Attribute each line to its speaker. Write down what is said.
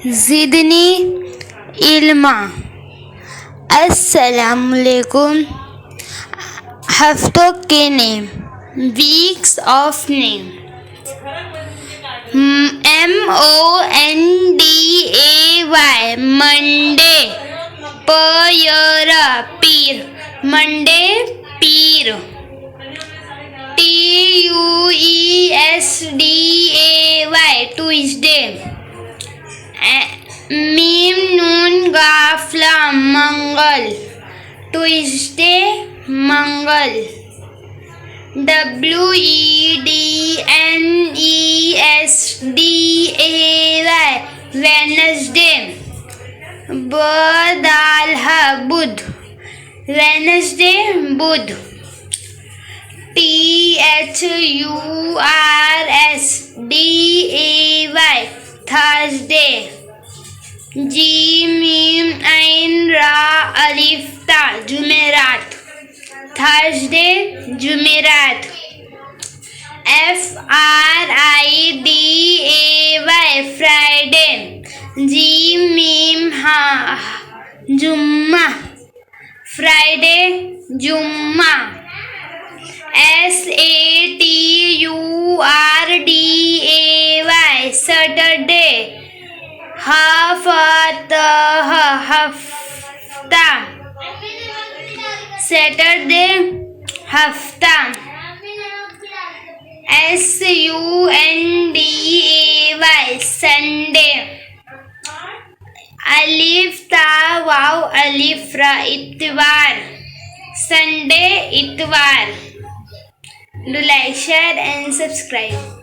Speaker 1: ज़िदनी इल्मा। अस्सलामुअलैकुम। हफ्तों के name, weeks of name, MONDAY Monday, Pir, Monday Pir, TUESDAY Tuesday, meme Noon गाफला Mangal, Tuesday Mangal, WEDNESDAY Wednesday, बदालहा Budh, Wednesday Budh, THURSDAY Thursday, जीमीम ऐन रा अलिफ ता जुमेरात, Thursday जुमेरात, FRIDAY Friday, जीमीम हा जुम्मा, Friday जुम्मा, SATURDAY सैटरडे, हफ्ता, सैटरडे हफ्ता, SUNDAY संडे, अलिफ ता वाव अलिफ रा इतवार, संडे इतवार. Do like, share and subscribe.